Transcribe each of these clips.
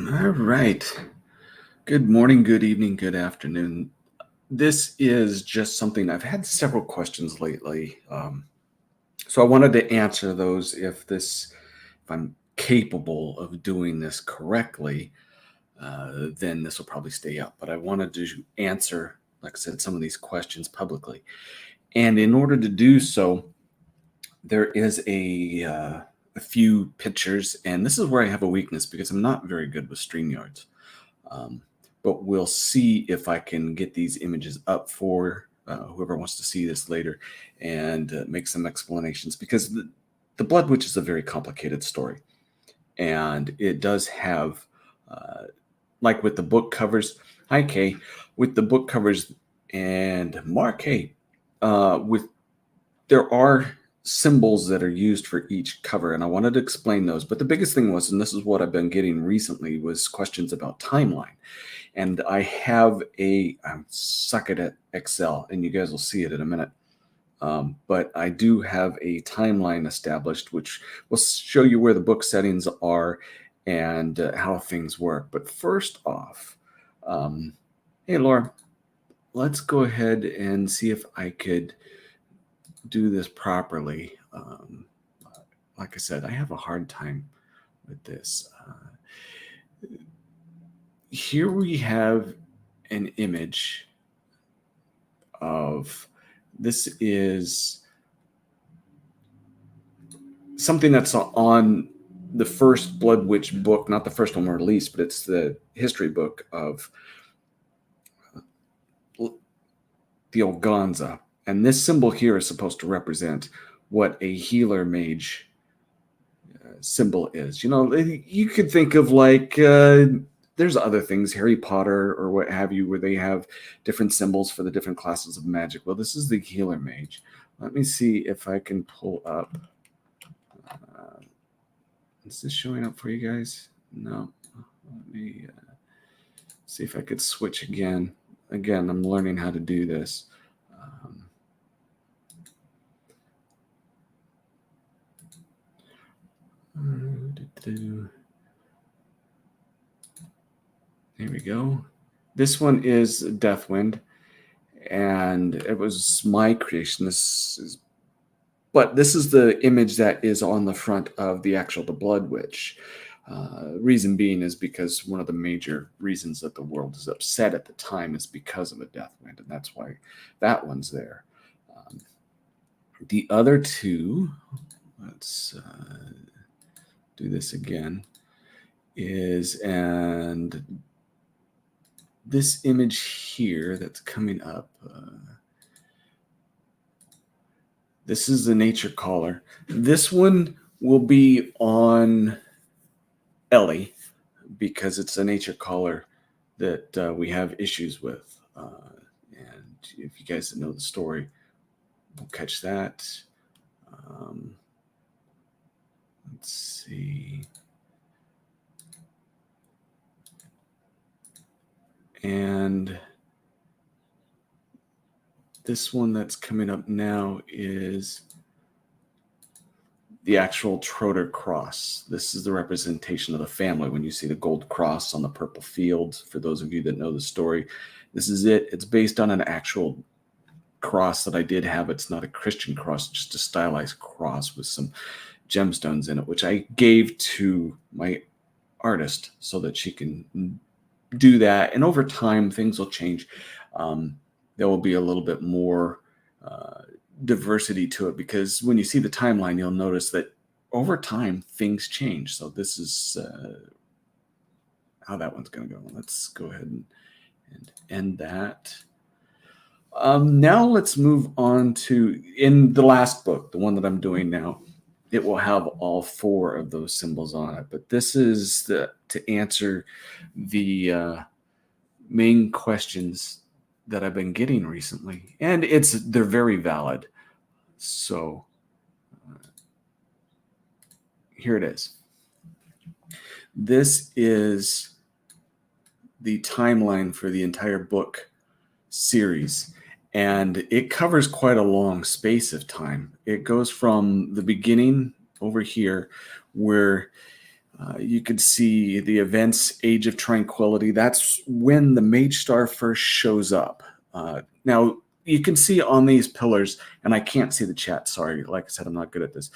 All right. Good morning, good evening, good afternoon. This is just something I've had several questions lately. So I wanted to answer those if I'm capable of doing this correctly, then this will probably stay up. But I wanted to answer, like I said, some of these questions publicly. And in order to do so, there is a few pictures, and this is where I have a weakness because I'm not very good with StreamYards. Um, but we'll see if I can get these images up for whoever wants to see this later and make some explanations because the Blood Witch is a very complicated story. And it does have, like with the book covers, hi Kay, with the book covers and Mark, hey, with there are symbols that are used for each cover, and I wanted to explain those. But the biggest thing was, and this is what I've been getting recently, was questions about timeline. And I suck at Excel, and you guys will see it in a minute. But I do have a timeline established, which will show you where the book settings are and how things work. But first off, hey, Laura, let's go ahead and see if I could do this properly. Like I said, I have a hard time with this. Here we have an image of this is something that's on the first Blood Witch book, not the first one released, but it's the history book of the Olganza. And this symbol here is supposed to represent what a healer mage symbol is. You know, you could think of like there's other things, Harry Potter or what have you, where they have different symbols for the different classes of magic. Well, this is the healer mage. Let me see if I can pull up. Is this showing up for you guys? No. Let me see if I could switch again. Again, I'm learning how to do this. There we go. This one is Deathwind, and it was my creation. But this is the image that is on the front of the Blood Witch. Reason being is because one of the major reasons that the world is upset at the time is because of a Deathwind, and that's why that one's there. The other two, let's do this again, and this image here that's coming up. This is the Nature Caller. This one will be on Ellie because it's a Nature Caller that we have issues with. And if you guys know the story, we'll catch that. Let's see. And this one that's coming up now is the actual Trotter cross. This is the representation of the family. When you see the gold cross on the purple field, for those of you that know the story, this is it. It's based on an actual cross that I did have. It's not a Christian cross, just a stylized cross with some gemstones in it, which I gave to my artist so that she can do that. And over time, things will change. There will be a little bit more diversity to it because when you see the timeline, you'll notice that over time things change. So this is how that one's going to go. Let's go ahead and end that. Now let's move on to, in the last book, the one that I'm doing now, it will have all four of those symbols on it. But this is to answer the main questions that I've been getting recently, and they're very valid. So here it is. This is the timeline for the entire book series, and it covers quite a long space of time. It goes from the beginning over here, where You could see the events, Age of Tranquility. That's when the Mage Star first shows up. Now, you can see on these pillars, and I can't see the chat, sorry. Like I said, I'm not good at this.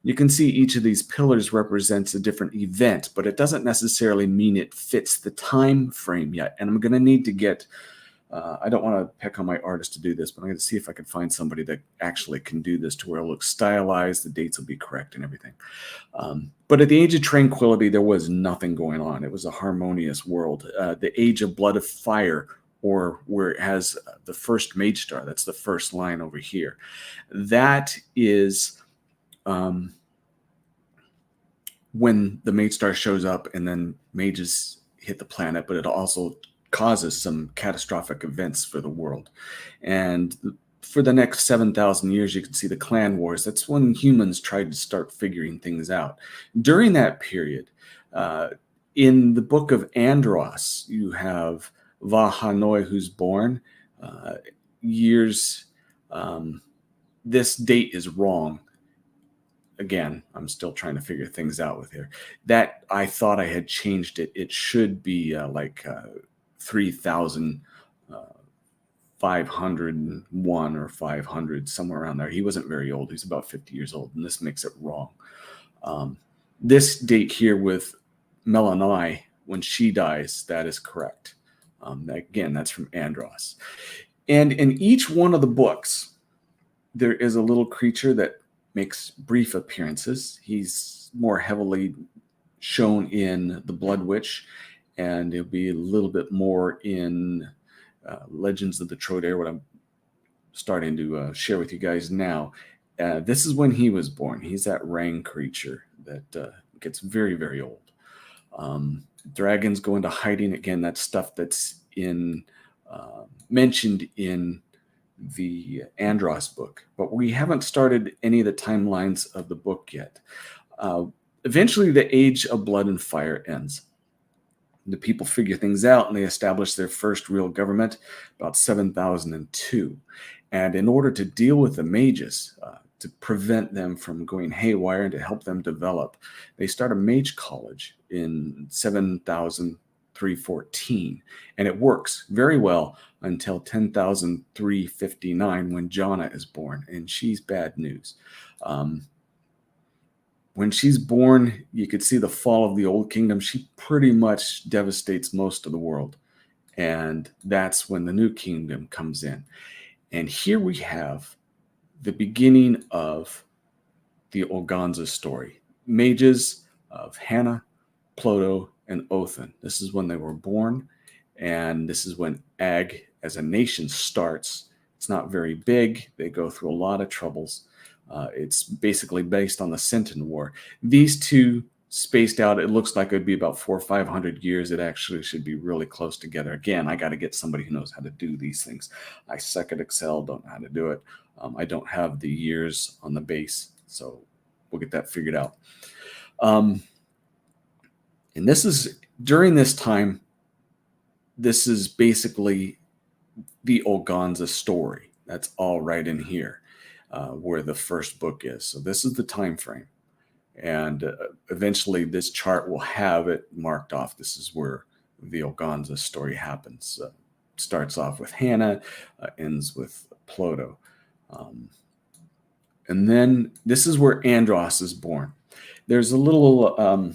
You can see each of these pillars represents a different event, but it doesn't necessarily mean it fits the time frame yet. And I'm going to need to get I don't want to pick on my artist to do this, but I'm going to see if I can find somebody that actually can do this to where it looks stylized, the dates will be correct and everything. But at the Age of Tranquility, there was nothing going on. It was a harmonious world. The Age of Blood of Fire, or where it has the first Mage Star, that's the first line over here. That is when the Mage Star shows up and then mages hit the planet, but it also causes some catastrophic events for the world. And for the next 7,000 years, you can see the clan wars. That's when humans tried to start figuring things out. During that period, in the book of Andros, you have Va Hanoi, who's born. This date is wrong. Again, I'm still trying to figure things out with here. That I thought I had changed it. It should be 3,501 or 500, somewhere around there. He wasn't very old. He's about 50 years old, and this makes it wrong. This date here with Melanai, when she dies, that is correct. Again, that's from Andros. And in each one of the books, there is a little creature that makes brief appearances. He's more heavily shown in The Blood Witch, and it'll be a little bit more in Legends of the Trodaire, what I'm starting to share with you guys now. This is when he was born. He's that Rang creature that gets very, very old. Dragons go into hiding. Again, that's stuff that's mentioned in the Andros book, but we haven't started any of the timelines of the book yet. Eventually, the Age of Blood and Fire ends. The people figure things out, and they establish their first real government about 7002. And in order to deal with the mages, to prevent them from going haywire and to help them develop, they start a mage college in 7314. And it works very well until 10,359 when Jonna is born, and she's bad news. When she's born, you could see the fall of the Old Kingdom. She pretty much devastates most of the world. And that's when the New Kingdom comes in. And here we have the beginning of the Organza story. Mages of Hannah, Plodo, and Othin. This is when they were born. And this is when Ag as a nation starts. It's not very big. They go through a lot of troubles. It's basically based on the Sentin War. These two spaced out, it looks like it would be about 400 or 500 years. It actually should be really close together. Again, I got to get somebody who knows how to do these things. I suck at Excel, don't know how to do it. I don't have the years on the base, so we'll get that figured out. And this is, during this time, this is basically the Organza story. That's all right in here. Where the first book is. So this is the time frame. And eventually this chart will have it marked off. This is where the Organza story happens. Starts off with Hannah, ends with Plodo. And then this is where Andros is born. There's a little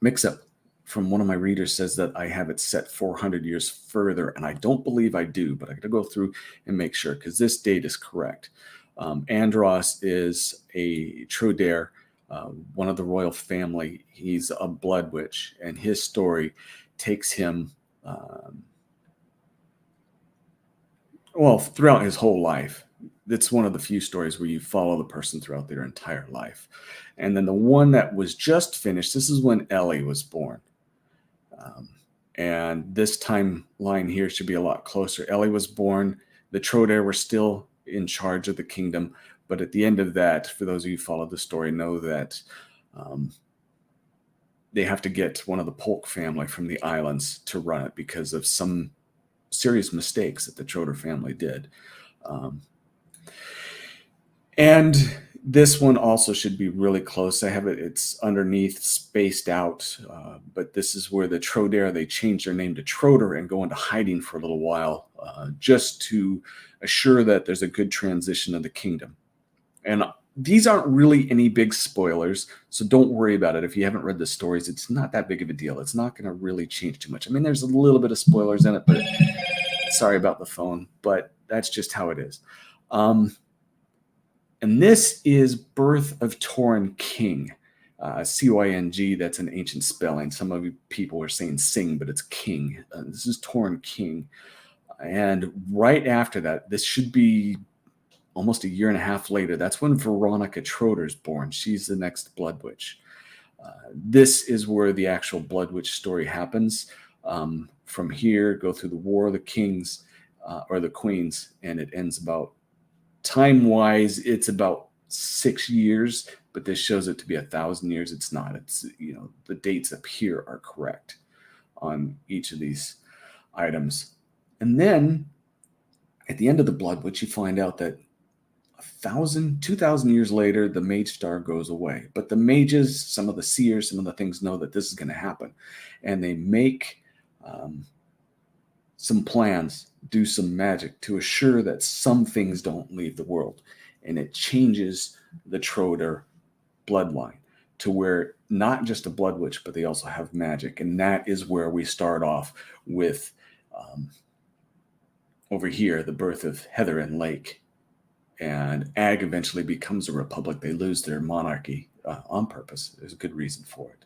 mix-up from one of my readers says that I have it set 400 years further, and I don't believe I do, but I got to go through and make sure because this date is correct. Andros is a Trodaire, one of the royal family. He's a blood witch, and his story takes him, throughout his whole life. It's one of the few stories where you follow the person throughout their entire life. And then the one that was just finished, this is when Ellie was born. And this timeline here should be a lot closer. Ellie was born. The Trodaire were still in charge of the kingdom. But at the end of that, for those of you who follow the story, know that they have to get one of the Polk family from the islands to run it because of some serious mistakes that the Trodaire family did. And This one also should be really close. I have it, it's underneath, spaced out, but this is where the Trodaire, they change their name to Troder and go into hiding for a little while, just to assure that there's a good transition of the kingdom. And these aren't really any big spoilers, so don't worry about it. If you haven't read the stories, it's not that big of a deal. It's not going to really change too much. I mean, there's a little bit of spoilers in it, but sorry about the phone, but that's just how it is. And this is Birth of Tauren King, Cyng. That's an ancient spelling. Some of you people are saying sing, but it's king. This is Tauren King. And right after that, this should be almost a year and a half later. That's when Veronica Troder is born. She's the next Blood Witch. This is where the actual Blood Witch story happens. From here, go through the War of the Kings, or the Queens, and it ends about, time-wise, it's about 6 years, but this shows it to be 1,000 years. It's not. It's, the dates up here are correct on each of these items. And then at the end of the Blood Witch, you find out that 2,000 years later, the Mage Star goes away. But the mages, some of the seers, some of the things know that this is going to happen. And they make some plans, do some magic to assure that some things don't leave the world. And it changes the Troder bloodline to where not just a Blood Witch, but they also have magic. And that is where we start off with, over here, the birth of Heather and Lake. And Ag eventually becomes a republic. They lose their monarchy on purpose. There's a good reason for it.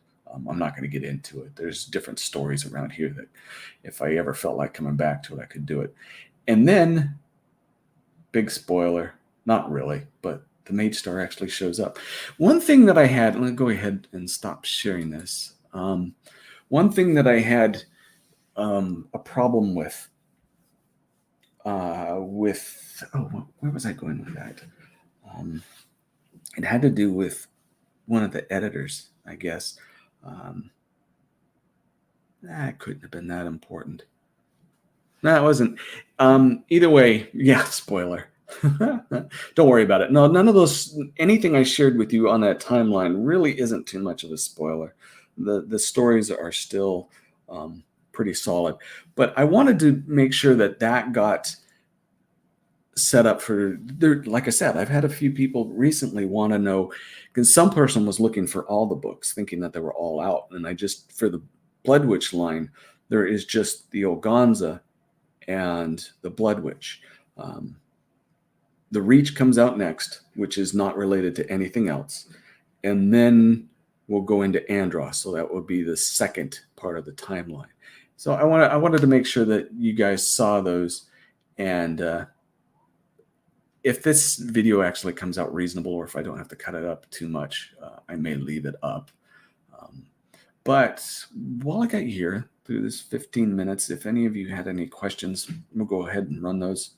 I'm not going to get into it. There's different stories around here that if I ever felt like coming back to it, I could do it. And then, big spoiler, not really, but the Mage Star actually shows up. One thing that I had, let me go ahead and stop sharing this. One thing that I had a problem with, where was I going with that? It had to do with one of the editors, I guess. That couldn't have been that important. No, it wasn't. Either way, yeah, spoiler. Don't worry about it. No, none of those, anything I shared with you on that timeline really isn't too much of a spoiler. The stories are still pretty solid. But I wanted to make sure that got set up for, like I said, I've had a few people recently want to know, because some person was looking for all the books thinking that they were all out, and I just, for the Blood Witch line, there is just the Organza and the Blood Witch. The Reach comes out next, which is not related to anything else, and then we'll go into Andros, so that would be the second part of the timeline. So I wanted to make sure that you guys saw those, and if this video actually comes out reasonable, or if I don't have to cut it up too much, I may leave it up. But while I got you here through this 15 minutes, if any of you had any questions, we'll go ahead and run those.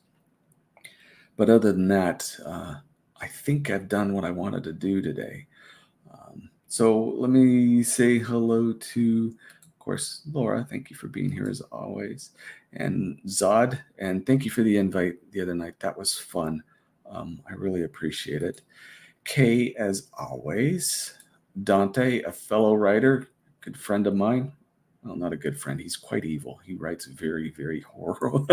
But other than that, I think I've done what I wanted to do today. So let me say hello to, of course, Laura. Thank you for being here as always. And Zod, and thank you for the invite the other night. That was fun. I really appreciate it. Kay, as always. Dante, a fellow writer, good friend of mine. Well, not a good friend. He's quite evil. He writes very, very horror.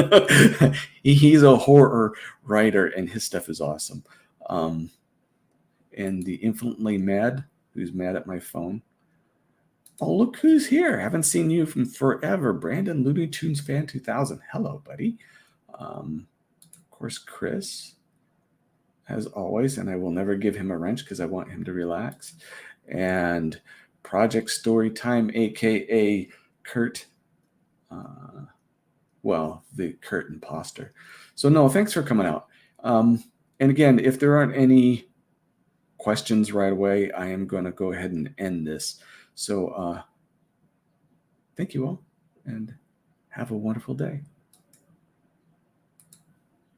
He's a horror writer, and his stuff is awesome. And the infinitely mad, who's mad at my phone. Oh, look who's here. Haven't seen you from forever. Brandon, Looney Tunes Fan 2000. Hello, buddy. Of course, Chris, as always, and I will never give him a wrench because I want him to relax. And Project Storytime, a.k.a. Kurt, the Kurt imposter. So no, thanks for coming out. And again, if there aren't any questions right away, I am going to go ahead and end this. So thank you all, and have a wonderful day.